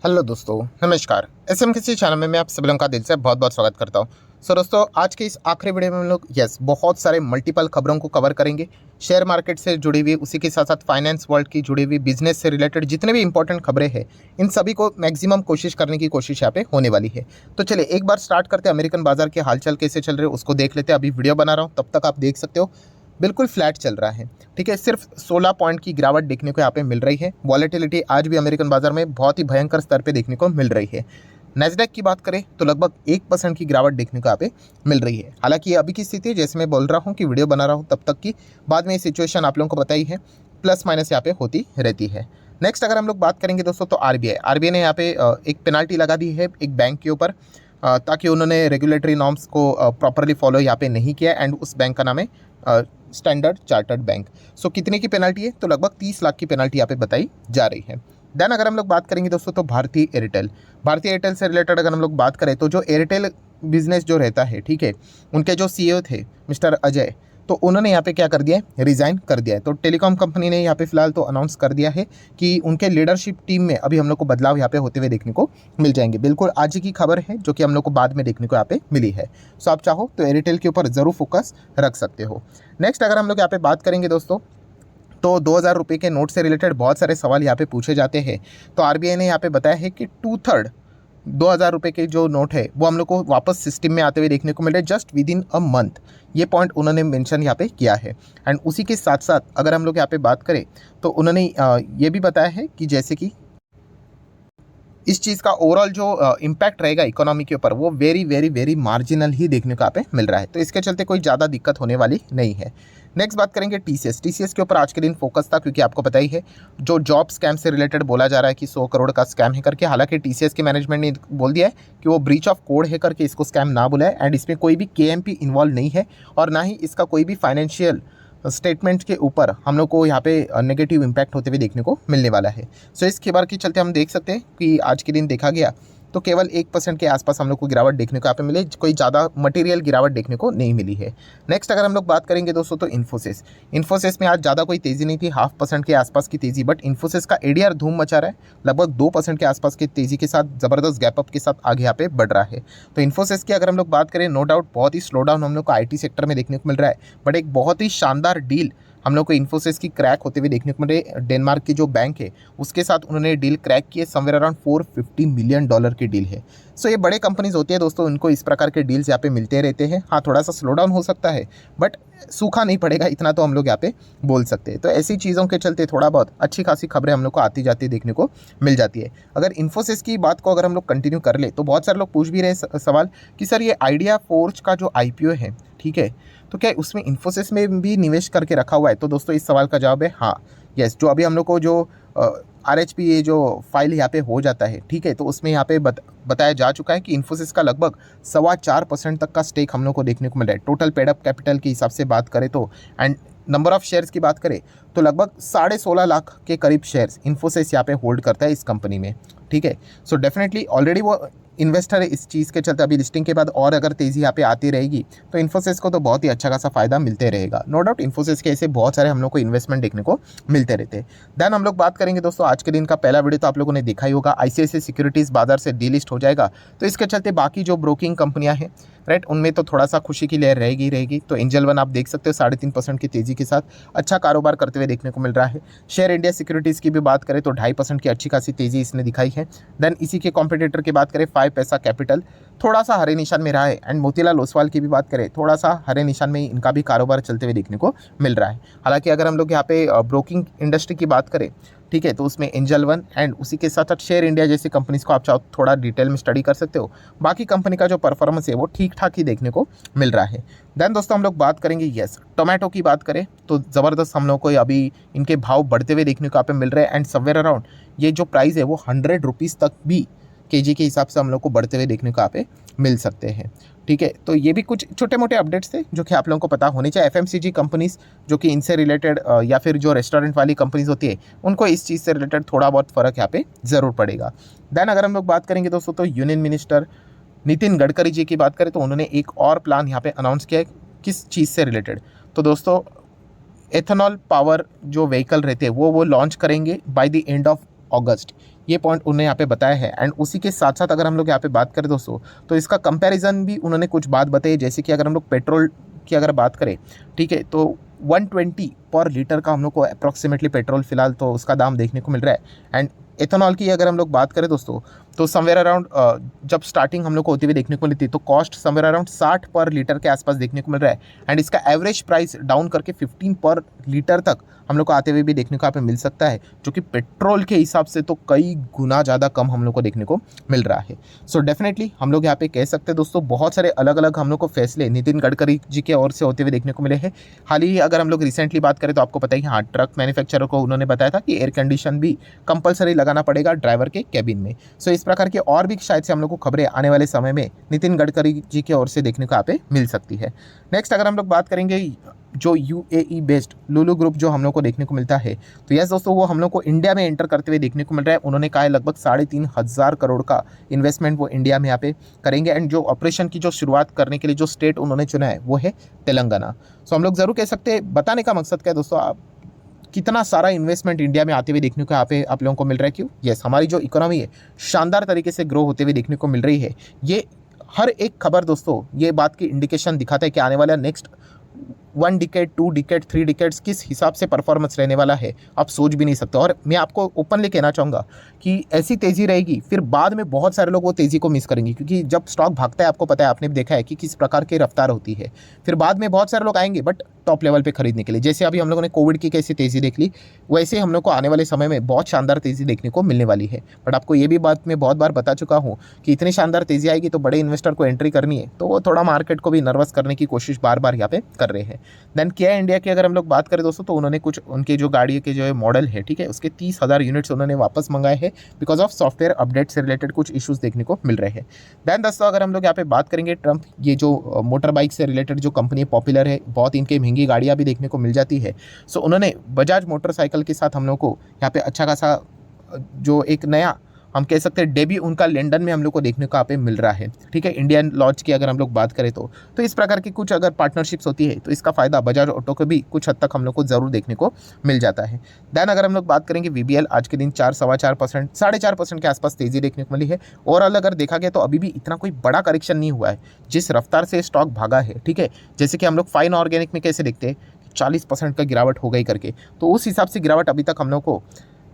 Hello दोस्तों, नमस्कार। SM किसी चैनल में मैं आप सभी लोगों का दिल से बहुत बहुत स्वागत करता हूं। दोस्तों, आज के इस आखिरी वीडियो में हम लोग बहुत सारे मल्टीपल खबरों को कवर करेंगे। शेयर मार्केट से जुड़ी हुई, उसी के साथ साथ फाइनेंस वर्ल्ड की जुड़ी हुई, बिजनेस से रिलेटेड जितने भी इंपॉर्टेंट खबरें हैं, इन सभी को मैक्सिमम कोशिश करने की कोशिश यहाँ पे होने वाली है। तो चलिए एक बार स्टार्ट करते हैं। अमेरिकन बाजार के हालचाल कैसे चल रहे हैं उसको देख लेते हैं। अभी वीडियो बना रहा हूँ, तब तक आप देख सकते हो बिल्कुल फ्लैट चल रहा है। ठीक है, सिर्फ 16 पॉइंट की गिरावट देखने को यहाँ पे मिल रही है। वॉलेटिलिटी आज भी अमेरिकन बाजार में बहुत ही भयंकर स्तर पे देखने को मिल रही है। नैस्डैक की बात करें तो लगभग 1% की गिरावट देखने को यहाँ पे मिल रही है। हालांकि ये अभी की स्थिति है, जैसे मैं बोल रहा हूँ कि वीडियो बना रहा हूँ तब तक की, बाद में ये सिचुएशन आप लोगों को पता ही है, प्लस माइनस यहाँ पे होती रहती है। नेक्स्ट अगर हम लोग बात करेंगे दोस्तों, तो आरबीआई ने यहाँ पे एक पेनाल्टी लगा दी है एक बैंक के ऊपर, ताकि उन्होंने रेगुलेटरी नॉर्म्स को प्रॉपरली फॉलो यहाँ पे नहीं किया। एंड उस बैंक का नाम है स्टैंडर्ड चार्टर्ड बैंक। सो कितने की पेनल्टी है? तो लगभग 30 लाख की पेनल्टी यहाँ पे बताई जा रही है। देन अगर हम लोग बात करेंगे दोस्तों, तो भारतीय एयरटेल से रिलेटेड अगर हम लोग बात करें, तो जो एयरटेल बिजनेस जो रहता है, ठीक है, उनके जो सीईओ थे मिस्टर अजय, तो उन्होंने यहाँ पे क्या कर दिया है, रिज़ाइन कर दिया है। तो टेलीकॉम कंपनी ने यहाँ पे फिलहाल तो अनाउंस कर दिया है कि उनके लीडरशिप टीम में अभी हम लोग को बदलाव यहाँ पे होते हुए देखने को मिल जाएंगे। बिल्कुल आज ही की खबर है, जो कि हम लोग को बाद में देखने को यहाँ पे मिली है। सो आप चाहो तो एयरटेल के ऊपर ज़रूर फोकस रख सकते हो। नेक्स्ट अगर हम लोग यहाँ पे बात करेंगे दोस्तों, तो 2000 रुपये के नोट से रिलेटेड बहुत सारे सवाल यहाँ पे पूछे जाते हैं। तो आरबीआई ने यहाँ पे बताया है कि 2/3 2000 रुपये के जो नोट है वो हम लोग को वापस सिस्टम में आते हुए देखने को मिल रहा है, just with in a month. ये पॉइंट उन्होंने मेंशन यहाँ पे किया है। एंड उसी के साथ साथ अगर हम लोग यहाँ पे बात करें, तो उन्होंने ये भी बताया है कि जैसे कि इस चीज़ का ओवरऑल जो इम्पैक्ट रहेगा इकोनॉमी के ऊपर, वो वेरी वेरी वेरी मार्जिनल ही देखने को यहाँ पे मिल रहा है। तो इसके चलते कोई ज़्यादा दिक्कत होने वाली नहीं है। नेक्स्ट बात करेंगे टीसीएस के ऊपर आज के दिन फोकस था, क्योंकि आपको पता ही है जो जॉब स्कैम से रिलेटेड बोला जा रहा है कि 100 करोड़ का स्कैम है करके। हालांकि टीसीएस के मैनेजमेंट ने बोल दिया है कि वो ब्रीच ऑफ कोड है करके इसको स्कैम ना बुलाए। एंड इसमें कोई भी केएमपी इन्वॉल्व नहीं है, और ना ही इसका कोई भी फाइनेंशियल स्टेटमेंट के ऊपर हम लोग को यहाँ पे नेगेटिव इम्पैक्ट होते हुए देखने को मिलने वाला है। सो इस खबर के चलते हम देख सकते हैं कि आज के दिन देखा गया तो केवल 1% के आसपास हम लोग को गिरावट देखने को यहाँ पे मिले, कोई ज़्यादा मटेरियल गिरावट देखने को नहीं मिली है। नेक्स्ट अगर हम लोग बात करेंगे दोस्तों, तो इन्फोसिस में आज ज़्यादा कोई तेज़ी नहीं थी, 0.5% के आसपास की तेज़ी। बट इन्फोसिस का एडीआर धूम मचा रहा है, लगभग 2% के आसपास की तेज़ी के साथ ज़बरदस्त गैप अप के साथ आगे यहाँ पे बढ़ रहा है। तो इन्फोसिस की अगर हम लोग बात करें, नो डाउट बहुत ही स्लो डाउन हम लोग को आईटी सेक्टर में देखने को मिल रहा है, बट एक बहुत ही शानदार डील हम लोग को इन्फोसिस की क्रैक होते हुए देखने को मिल रही है। डेनमार्क की जो बैंक है उसके साथ उन्होंने डील क्रैक की है, समवेयर अराउंड $450 मिलियन की डील है। सो ये बड़े कंपनीज होती है दोस्तों, उनको इस प्रकार के डील्स यहाँ पे मिलते रहते हैं। हाँ, थोड़ा सा स्लो डाउन हो सकता है, बट सूखा नहीं पड़ेगा, इतना तो हम लोग यहाँ पे बोल सकते हैं। तो ऐसी चीज़ों के चलते थोड़ा बहुत अच्छी खासी खबरें हम लोग को आती जाती देखने को मिल जाती है। अगर इन्फोसिस की बात को अगर हम लोग कंटिन्यू कर ले, तो बहुत सारे लोग पूछ भी रहे सवाल कि सर ये आइडिया फोर्ज का जो आईपीओ है, ठीक है, तो क्या उसमें इन्फोसिस में भी निवेश करके रखा हुआ है? तो दोस्तों इस सवाल का जवाब है हाँ, यस। जो अभी हम लोग को जो आरएचपी ये जो फाइल यहाँ पे हो जाता है, ठीक है, तो उसमें यहाँ पे बताया जा चुका है कि इन्फोसिस का लगभग 4.25% तक का स्टेक हम लोग को देखने को मिल रहा है। टोटल पेडअप कैपिटल के हिसाब से बात करें तो, एंड नंबर ऑफ शेयर्स की बात करें तो लगभग 16.5 लाख के करीब शेयर्स इन्फोसिस यहाँ पे होल्ड करता है इस कंपनी में, ठीक है। सो डेफिनेटली ऑलरेडी वो इन्वेस्टर है इस चीज़ के चलते। अभी लिस्टिंग के बाद और अगर तेज़ी यहाँ पे आती रहेगी तो इन्फोसिस को तो बहुत ही अच्छा खासा फायदा मिलते रहेगा। नो डाउट इन्फोसिस के ऐसे बहुत सारे हम लोग को इन्वेस्टमेंट देखने को मिलते रहते हैं। देन हम लोग बात करेंगे दोस्तों, आज के दिन का पहला वीडियो तो आप लोगों ने देखा ही होगा, आईसीआईसीआई सिक्योरिटीज़ बाजार से डीलिस्ट हो जाएगा। तो इसके चलते बाकी जो ब्रोकिंग कंपनियां हैं, राइट, उनमें तो थोड़ा सा खुशी की लहर रहेगी। तो एंजल वन आप देख सकते हो 3.5% की तेज़ी के साथ अच्छा कारोबार करते हुए देखने को मिल रहा है। शेयर इंडिया सिक्योरिटीज़ की भी बात करें तो 2.5% की अच्छी खासी तेज़ी इसने दिखाई है। देन इसी के कॉम्पिटिटर की बात करें 5 पैसा कैपिटल, थोड़ा सा हरे निशान में रहा है। एंड मोतीलाल ओसवाल की भी बात करें, थोड़ा सा हरे निशान में इनका भी कारोबार चलते हुए देखने को मिल रहा है। हालांकि अगर हम लोग यहाँ पे ब्रोकिंग इंडस्ट्री की बात करें, ठीक है, तो उसमें एंजल वन एंड उसी के साथ साथ शेयर इंडिया जैसी कंपनीज को आप चाहो थोड़ा डिटेल में स्टडी कर सकते हो। बाकी कंपनी का जो परफॉर्मेंस है वो ठीक ठाक ही देखने को मिल रहा है। देन दोस्तों हम लोग बात करेंगे टोमेटो की बात करें तो ज़बरदस्त हम लोग को अभी इनके भाव बढ़ते हुए देखने को यहाँ पे मिल रहे हैं। एंड समवेयर अराउंड ये जो प्राइस है वो 100 रुपीज़ तक भी केजी के हिसाब से हम लोग को बढ़ते हुए देखने को यहाँ पे मिल सकते हैं, ठीक है। तो ये भी कुछ छोटे मोटे अपडेट्स थे जो कि आप लोगों को पता होने चाहिए। एफएमसीजी कंपनीज जो कि इनसे रिलेटेड या फिर जो रेस्टोरेंट वाली कंपनीज होती है, उनको इस चीज़ से रिलेटेड थोड़ा बहुत फ़र्क यहाँ पे ज़रूर पड़ेगा। देन अगर हम लोग बात करेंगे दोस्तों, तो यूनियन मिनिस्टर नितिन गडकरी जी की बात करें तो उन्होंने एक और प्लान यहाँ पे अनाउंस किया है। किस चीज़ से रिलेटेड? तो दोस्तों एथेनॉल पावर जो व्हीकल रहते हैं वो लॉन्च करेंगे बाय द एंड ऑफ अगस्त, ये पॉइंट उन्होंने यहाँ पे बताया है। एंड उसी के साथ साथ अगर हम लोग यहाँ पे बात करें दोस्तों, तो इसका कंपैरिजन भी उन्होंने कुछ बात बताई, जैसे कि अगर हम लोग पेट्रोल की अगर बात करें, ठीक है, तो 120 पर लीटर का हम लोग को अप्रॉक्सीमेटली पेट्रोल फिलहाल तो उसका दाम देखने को मिल रहा है। एंड एथेनॉल की अगर हम लोग बात करें दोस्तों, तो समवेयर अराउंड जब स्टार्टिंग हम लोग को होती हुई देखने को मिली थी, तो कॉस्ट समवेयर अराउंड 60 पर लीटर के आसपास देखने को मिल रहा है। एंड इसका एवरेज प्राइस डाउन करके 15 पर लीटर तक हम लोग को आते हुए भी देखने को यहाँ पे मिल सकता है, जो कि पेट्रोल के हिसाब से तो कई गुना ज़्यादा कम हम लोग को देखने को मिल रहा है। सो डेफिनेटली हम लोग यहाँ पे कह सकते हैं दोस्तों, बहुत सारे अलग अलग हम लोग को फैसले नितिन गडकरी जी के ओर से होते हुए देखने को मिले हैं। हाल ही अगर हम लोग रिसेंटली बात करें तो आपको पता है कि हाँ, ट्रक मैन्युफैक्चरर को उन्होंने बताया था कि एयर कंडीशन भी कंपलसरी लगाना पड़ेगा ड्राइवर के कैबिन में। सो इस प्रकार के और भी शायद से हम लोग को खबरें आने वाले समय में नितिन गडकरी जी की ओर से देखने को यहाँ पे मिल सकती है। नेक्स्ट अगर हम लोग बात करेंगे जो यूएई बेस्ड लुलु ग्रुप जो हम लोग को देखने को मिलता है, तो यस दोस्तों, वो हम लोग को इंडिया में एंटर करते हुए देखने को मिल रहा है। उन्होंने कहा है लगभग 3,500 करोड़ का इन्वेस्टमेंट वो इंडिया में यहाँ पे करेंगे। एंड जो ऑपरेशन की जो शुरुआत करने के लिए जो स्टेट उन्होंने चुना है वो है तेलंगाना। सो हम लोग जरूर कह सकते हैं, बताने का मकसद क्या है दोस्तों, आप कितना सारा इन्वेस्टमेंट इंडिया में आते हुए देखने को यहाँ पे आप लोगों को मिल रहा है। क्यों? यस, हमारी जो इकोनॉमी है शानदार तरीके से ग्रो होते हुए देखने को मिल रही है। ये हर एक खबर दोस्तों ये बात की इंडिकेशन दिखाता है कि आने वाला नेक्स्ट 1 डिकेड, 2 डिकेड, 3 डिकेड्स किस हिसाब से परफॉर्मेंस रहने वाला है, आप सोच भी नहीं सकते। और मैं आपको ओपनली कहना चाहूँगा कि ऐसी तेज़ी रहेगी, फिर बाद में बहुत सारे लोग वो तेज़ी को मिस करेंगे, क्योंकि जब स्टॉक भागता है आपको पता है, आपने भी देखा है कि किस प्रकार की रफ्तार होती है। फिर बाद में बहुत सारे लोग आएंगे बट टॉप लेवल पे खरीदने के लिए, जैसे अभी हम लोगों ने कोविड की कैसी तेज़ी देख ली, वैसे हम लोग को आने वाले समय में बहुत शानदार तेज़ी देखने को मिलने वाली है। बट आपको ये भी बात मैं बहुत बार बता चुका हूँ कि इतनी शानदार तेज़ी आएगी तो बड़े इन्वेस्टर को एंट्री करनी है, तो वो थोड़ा मार्केट को भी नर्वस करने की कोशिश बार बार यहाँ पे कर रहे हैं। देन क्या इंडिया की अगर हम लोग बात करें दोस्तों, तो उन्होंने कुछ उनके जो गाड़ी के जो मॉडल है, ठीक है, उसके 30,000 यूनिट्स उन्होंने वापस मंगाए हैं बिकॉज ऑफ सॉफ्टवेयर अपडेट से रिलेटेड कुछ इश्यूज देखने को मिल रहे हैं। देन दोस्तों अगर हम लोग यहाँ पे बात करेंगे ट्रम्प, ये जो मोटर बाइक से रिलेटेड जो कंपनी पॉपुलर है, बहुत इनके महंगी गाड़ियाँ भी देखने को मिल जाती है। सो उन्होंने बजाज मोटरसाइकिल के साथ हम लोग को यहाँ पे अच्छा खासा जो एक नया हम कह सकते हैं डेब्यू उनका लंदन में हम लोग को देखने को यहाँ पे मिल रहा है, ठीक है। इंडियन लॉन्च की अगर हम लोग बात करें तो इस प्रकार की कुछ अगर पार्टनरशिप्स होती है तो इसका फायदा बजाज ऑटो को भी कुछ हद तक हम लोग को जरूर देखने को मिल जाता है। देन अगर हम लोग बात करेंगे वीबीएल, आज के दिन 4-4.25%, 4.5% के आसपास तेजी देखने को मिली है। ओवरऑल अगर देखा गया तो अभी भी इतना कोई बड़ा करेक्शन नहीं हुआ है जिस रफ्तार से स्टॉक भागा है, ठीक है। जैसे कि हम लोग फाइन ऑर्गेनिक में कैसे देखते हैं 40% का गिरावट हो गई करके, तो उस हिसाब से गिरावट अभी तक हम लोग को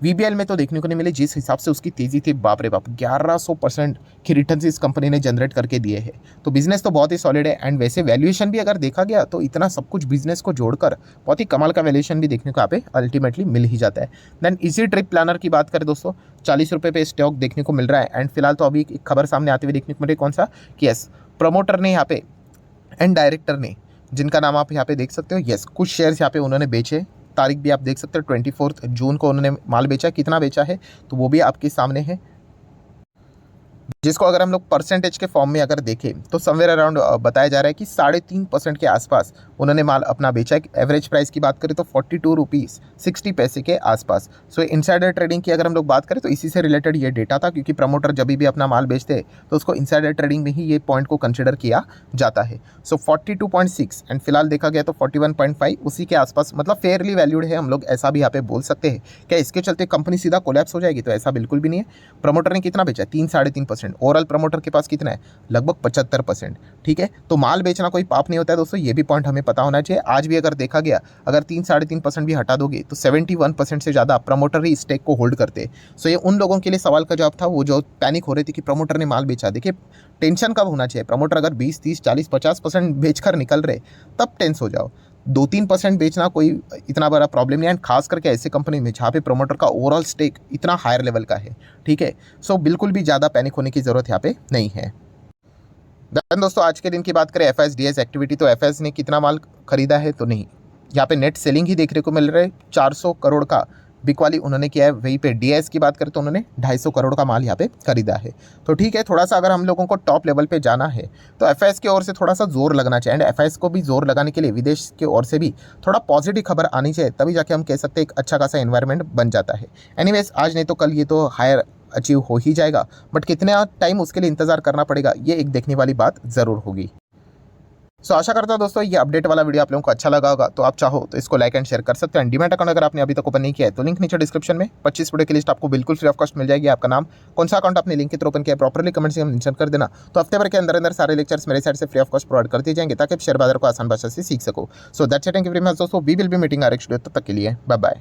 वीबीएल में तो देखने को नहीं मिले। जिस हिसाब से उसकी तेज़ी थी, बाप रे बाप, 1100% की रिटर्न इस कंपनी ने जनरेट करके दिए हैं। तो बिजनेस तो बहुत ही सॉलिड है। एंड वैसे वैल्यूएशन भी अगर देखा गया तो इतना सब कुछ बिजनेस को जोड़कर बहुत ही कमाल का वैल्यूएशन भी देखने को यहाँ पे अल्टीमेटली मिल ही जाता है। देन इजी ट्रिप प्लानर की बात करें दोस्तों, 40 रुपये पे स्टॉक देखने को मिल रहा है। एंड फिलहाल तो अभी एक खबर सामने आते हुए देखने को मिल रही, कौन सा कि यस, प्रमोटर ने यहाँ पे एंड डायरेक्टर ने, जिनका नाम आप यहाँ पे देख सकते हो, यस, कुछ शेयर्स यहाँ पे उन्होंने बेचे। तारीख भी आप देख सकते हो, 24 जून को उन्होंने माल बेचा। कितना बेचा है तो वो भी आपके सामने है, जिसको अगर हम लोग परसेंटेज के फॉर्म में अगर देखें तो समवेयर अराउंड बताया जा रहा है कि 3.5% के आसपास उन्होंने माल अपना बेचा है। एवरेज प्राइस की बात करें तो 42 रुपीज़ 60 पैसे के आसपास। सो इनसाइडर ट्रेडिंग की अगर हम लोग बात करें तो इसी से रिलेटेड ये डेटा था, क्योंकि प्रमोटर जब भी अपना माल बेचते हैं तो उसको इनसाइडर ट्रेडिंग में ही ये पॉइंट को कंसिडर किया जाता है। सो 42.6 एंड फिलहाल देखा गया तो 41.5 उसी के आसपास, मतलब फेयरली वैल्यूड है, हम लोग ऐसा भी यहाँ पे बोल सकते हैं। क्या इसके चलते कंपनी सीधा कोलैप्स हो जाएगी? तो ऐसा बिल्कुल भी नहीं है। प्रमोटर ने कितना बेचा? 3-3.5%। ओवरऑल प्रमोटर के पास कितना है? लगभग 75%, ठीक है। तो माल बेचना कोई पाप नहीं होता है दोस्तों, ये भी पॉइंट हमें पता होना चाहिए। आज भी अगर देखा गया, अगर 3-3.5% भी हटा दोगे तो 71% से ज़्यादा प्रमोटर ही स्टेक को होल्ड करते हैं। सो ये उन लोगों के लिए सवाल का जवाब था वो जो पैनिक हो रही थी कि प्रमोटर ने माल बेचा। देखिए, टेंशन कब होना चाहिए? प्रमोटर अगर 20, 30, 40, 50% बेचकर निकल रहे तब टेंस हो जाओ। 2-3% बेचना कोई इतना बड़ा प्रॉब्लम नहीं है, खास करके ऐसे कंपनी में जहाँ पे प्रमोटर का ओवरऑल स्टेक इतना हायर लेवल का है, ठीक है। सो बिल्कुल भी ज़्यादा पैनिक होने की ज़रूरत यहाँ पे नहीं है। देन दोस्तों आज के दिन की बात करें एफएसडीएस एक्टिविटी, तो एफएस ने कितना माल खरीदा है? तो नहीं, यहाँ पे नेट सेलिंग ही देखने को मिल रहा है। 400 करोड़ का बिकवाली उन्होंने किया है। वहीं पे डीएस की बात करें तो उन्होंने 250 करोड़ का माल यहाँ पे खरीदा है। तो ठीक है, थोड़ा सा अगर हम लोगों को टॉप लेवल पे जाना है तो एफआईएस की ओर से थोड़ा सा जोर लगना चाहिए। एंड एफआईएस को भी जोर लगाने के लिए विदेश की ओर से भी थोड़ा पॉजिटिव खबर आनी चाहिए, तभी जाके हम कह सकते हैं एक अच्छा खासा एनवायरनमेंट बन जाता है। एनीवेज, आज नहीं तो कल ये तो हायर अचीव हो ही जाएगा, बट कितना टाइम उसके लिए इंतज़ार करना पड़ेगा, ये एक देखने वाली बात ज़रूर होगी। सो आशा करता हूं दोस्तों ये अपडेट वाला वीडियो आप लोगों को अच्छा लगा होगा, तो आप चाहो तो इसको लाइक एंड शेयर कर सकते हैं। डीमैट अकाउंट अगर आपने अभी तक ओपन नहीं किया है तो लिंक नीचे डिस्क्रिप्शन में 25 वीडियो की लिस्ट आपको बिल्कुल फ्री ऑफ कॉस्ट मिल जाएगी। आपका नाम, कौन सा अकाउंट आपने लिंक के थ्रू ओपन किया है, प्रॉपर्ली कमेंट से मेंशन कर देना। तो हफ्ते भर के अंदर अंदर सारे लेक्चर्स मेरे साइड से फ्री ऑफ कॉस्ट प्रोवाइड कर दिए जाएंगे ताकि आप शेयर बाजार को आसान भाषा से सीख सको। So that's it, thank you very much दोस्तों, we will be meeting our next video, तब तक के लिए बाय बाय।